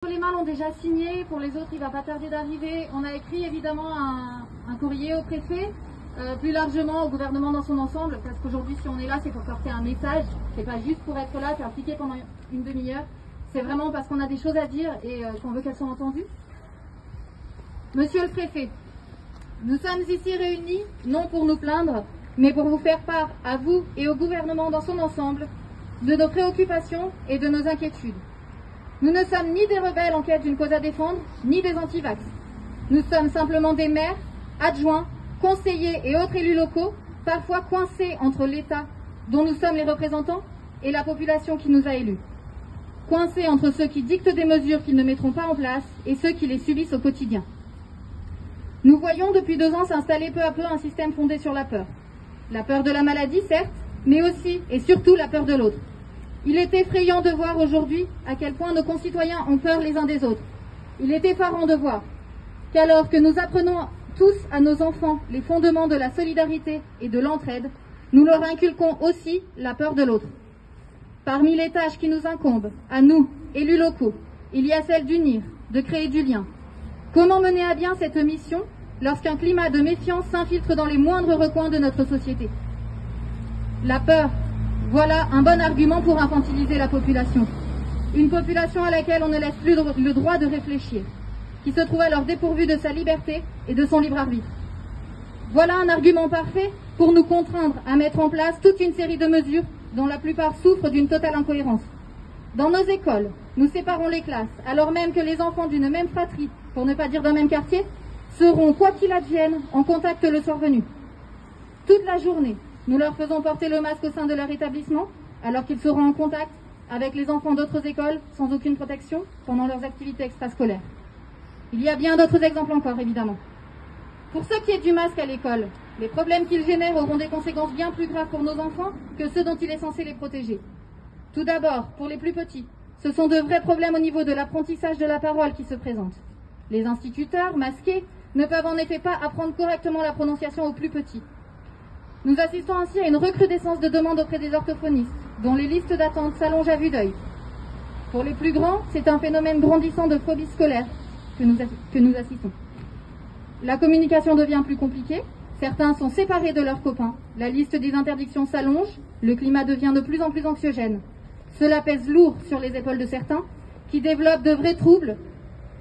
Les mâles ont déjà signé, pour les autres il va pas tarder d'arriver. On a écrit évidemment un courrier au préfet, plus largement au gouvernement dans son ensemble, parce qu'aujourd'hui si on est là c'est pour porter un message, c'est pas juste pour être là, faire piquer pendant une demi-heure, c'est vraiment parce qu'on a des choses à dire et qu'on veut qu'elles soient entendues. Monsieur le préfet, nous sommes ici réunis non pour nous plaindre, mais pour vous faire part à vous et au gouvernement dans son ensemble de nos préoccupations et de nos inquiétudes. Nous ne sommes ni des rebelles en quête d'une cause à défendre, ni des antivax. Nous sommes simplement des maires, adjoints, conseillers et autres élus locaux, parfois coincés entre l'État, dont nous sommes les représentants, et la population qui nous a élus. Coincés entre ceux qui dictent des mesures qu'ils ne mettront pas en place et ceux qui les subissent au quotidien. Nous voyons depuis 2 ans s'installer peu à peu un système fondé sur la peur. La peur de la maladie, certes, mais aussi et surtout la peur de l'autre. Il est effrayant de voir aujourd'hui à quel point nos concitoyens ont peur les uns des autres. Il est effarant de voir qu'alors que nous apprenons tous à nos enfants les fondements de la solidarité et de l'entraide, nous leur inculquons aussi la peur de l'autre. Parmi les tâches qui nous incombent, à nous, élus locaux, il y a celle d'unir, de créer du lien. Comment mener à bien cette mission lorsqu'un climat de méfiance s'infiltre dans les moindres recoins de notre société? La peur. Voilà un bon argument pour infantiliser la population. Une population à laquelle on ne laisse plus le droit de réfléchir, qui se trouve alors dépourvue de sa liberté et de son libre arbitre. Voilà un argument parfait pour nous contraindre à mettre en place toute une série de mesures dont la plupart souffrent d'une totale incohérence. Dans nos écoles, nous séparons les classes, alors même que les enfants d'une même fratrie, pour ne pas dire d'un même quartier, seront, quoi qu'il advienne, en contact le soir venu. Toute la journée, nous leur faisons porter le masque au sein de leur établissement, alors qu'ils seront en contact avec les enfants d'autres écoles sans aucune protection pendant leurs activités extrascolaires. Il y a bien d'autres exemples encore, évidemment. Pour ce qui est du masque à l'école, les problèmes qu'il génère auront des conséquences bien plus graves pour nos enfants que ceux dont il est censé les protéger. Tout d'abord, pour les plus petits, ce sont de vrais problèmes au niveau de l'apprentissage de la parole qui se présentent. Les instituteurs, masqués, ne peuvent en effet pas apprendre correctement la prononciation aux plus petits. Nous assistons ainsi à une recrudescence de demandes auprès des orthophonistes, dont les listes d'attente s'allongent à vue d'œil. Pour les plus grands, c'est un phénomène grandissant de phobie scolaire que nous assistons. La communication devient plus compliquée, certains sont séparés de leurs copains, la liste des interdictions s'allonge, le climat devient de plus en plus anxiogène. Cela pèse lourd sur les épaules de certains, qui développent de vrais troubles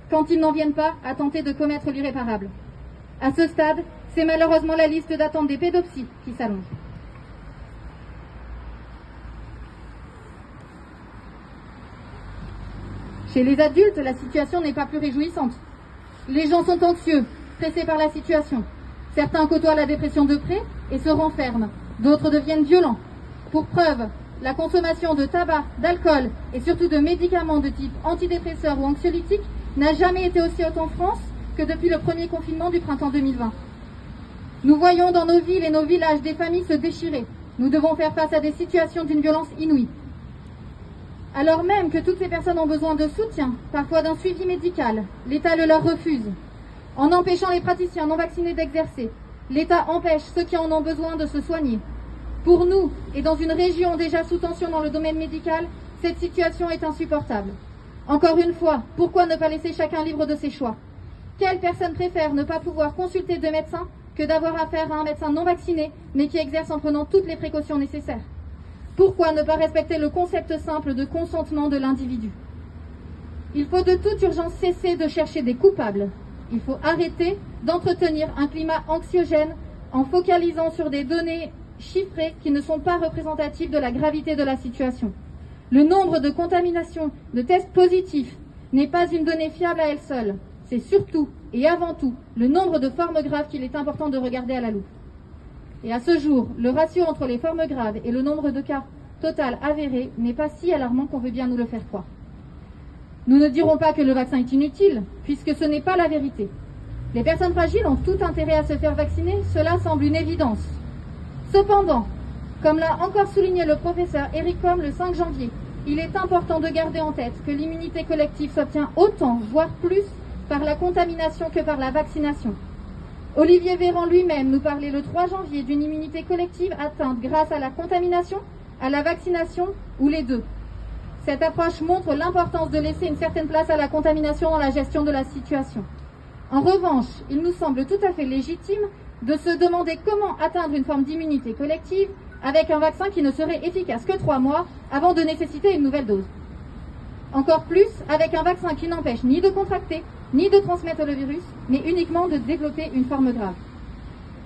quand ils n'en viennent pas à tenter de commettre l'irréparable. À ce stade, c'est malheureusement la liste d'attente des pédopsies qui s'allonge. Chez les adultes, la situation n'est pas plus réjouissante. Les gens sont anxieux, pressés par la situation. Certains côtoient la dépression de près et se renferment. D'autres deviennent violents. Pour preuve, la consommation de tabac, d'alcool et surtout de médicaments de type antidépresseur ou anxiolytique n'a jamais été aussi haute en France que depuis le premier confinement du printemps 2020. Nous voyons dans nos villes et nos villages des familles se déchirer. Nous devons faire face à des situations d'une violence inouïe. Alors même que toutes ces personnes ont besoin de soutien, parfois d'un suivi médical, l'État le leur refuse. En empêchant les praticiens non vaccinés d'exercer, l'État empêche ceux qui en ont besoin de se soigner. Pour nous, et dans une région déjà sous tension dans le domaine médical, cette situation est insupportable. Encore une fois, pourquoi ne pas laisser chacun libre de ses choix? Quelle personne préfère ne pas pouvoir consulter de médecin que d'avoir affaire à un médecin non vacciné, mais qui exerce en prenant toutes les précautions nécessaires? Pourquoi ne pas respecter le concept simple de consentement de l'individu? Il faut de toute urgence cesser de chercher des coupables. Il faut arrêter d'entretenir un climat anxiogène en focalisant sur des données chiffrées qui ne sont pas représentatives de la gravité de la situation. Le nombre de contaminations, de tests positifs, n'est pas une donnée fiable à elle seule. C'est surtout et avant tout le nombre de formes graves qu'il est important de regarder à la loupe. Et à ce jour, le ratio entre les formes graves et le nombre de cas total avérés n'est pas si alarmant qu'on veut bien nous le faire croire. Nous ne dirons pas que le vaccin est inutile, puisque ce n'est pas la vérité. Les personnes fragiles ont tout intérêt à se faire vacciner, cela semble une évidence. Cependant, comme l'a encore souligné le professeur Eric Combe le 5 janvier, il est important de garder en tête que l'immunité collective s'obtient autant, voire plus, par la contamination que par la vaccination. Olivier Véran lui-même nous parlait le 3 janvier d'une immunité collective atteinte grâce à la contamination, à la vaccination ou les deux. Cette approche montre l'importance de laisser une certaine place à la contamination dans la gestion de la situation. En revanche, il nous semble tout à fait légitime de se demander comment atteindre une forme d'immunité collective avec un vaccin qui ne serait efficace que 3 mois avant de nécessiter une nouvelle dose. Encore plus avec un vaccin qui n'empêche ni de contracter, ni de transmettre le virus, mais uniquement de développer une forme grave.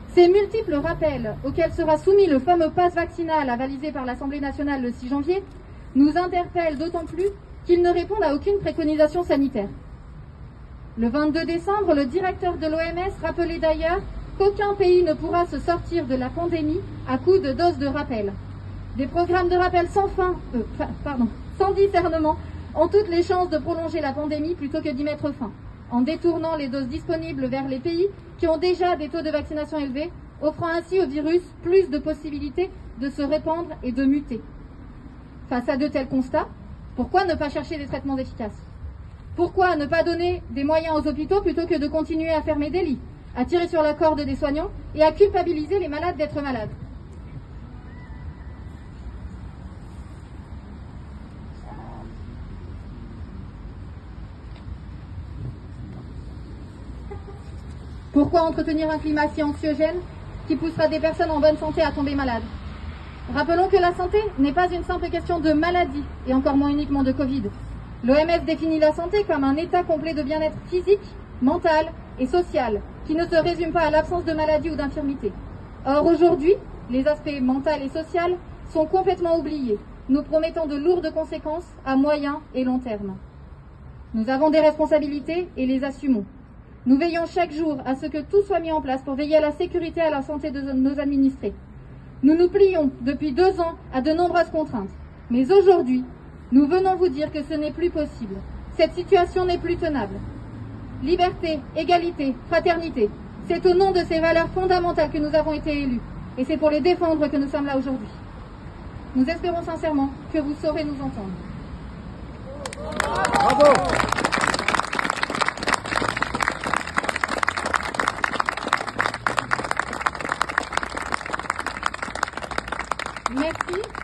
Ces multiples rappels auxquels sera soumis le fameux pass vaccinal avalisé par l'Assemblée nationale le 6 janvier nous interpellent d'autant plus qu'ils ne répondent à aucune préconisation sanitaire. Le 22 décembre, le directeur de l'OMS rappelait d'ailleurs qu'aucun pays ne pourra se sortir de la pandémie à coups de doses de rappel. Des programmes de rappel sans discernement ont toutes les chances de prolonger la pandémie plutôt que d'y mettre fin, en détournant les doses disponibles vers les pays qui ont déjà des taux de vaccination élevés, offrant ainsi au virus plus de possibilités de se répandre et de muter. Face à de tels constats, pourquoi ne pas chercher des traitements efficaces? Pourquoi ne pas donner des moyens aux hôpitaux plutôt que de continuer à fermer des lits, à tirer sur la corde des soignants et à culpabiliser les malades d'être malades? Pourquoi entretenir un climat si anxiogène qui poussera des personnes en bonne santé à tomber malades? Rappelons que la santé n'est pas une simple question de maladie, et encore moins uniquement de Covid. L'OMS définit la santé comme un état complet de bien-être physique, mental et social, qui ne se résume pas à l'absence de maladie ou d'infirmité. Or, aujourd'hui, les aspects mental et social sont complètement oubliés, nous promettant de lourdes conséquences à moyen et long terme. Nous avons des responsabilités et les assumons. Nous veillons chaque jour à ce que tout soit mis en place pour veiller à la sécurité et à la santé de nos administrés. Nous nous plions depuis 2 ans à de nombreuses contraintes. Mais aujourd'hui, nous venons vous dire que ce n'est plus possible. Cette situation n'est plus tenable. Liberté, égalité, fraternité, c'est au nom de ces valeurs fondamentales que nous avons été élus. Et c'est pour les défendre que nous sommes là aujourd'hui. Nous espérons sincèrement que vous saurez nous entendre. Bravo! Merci.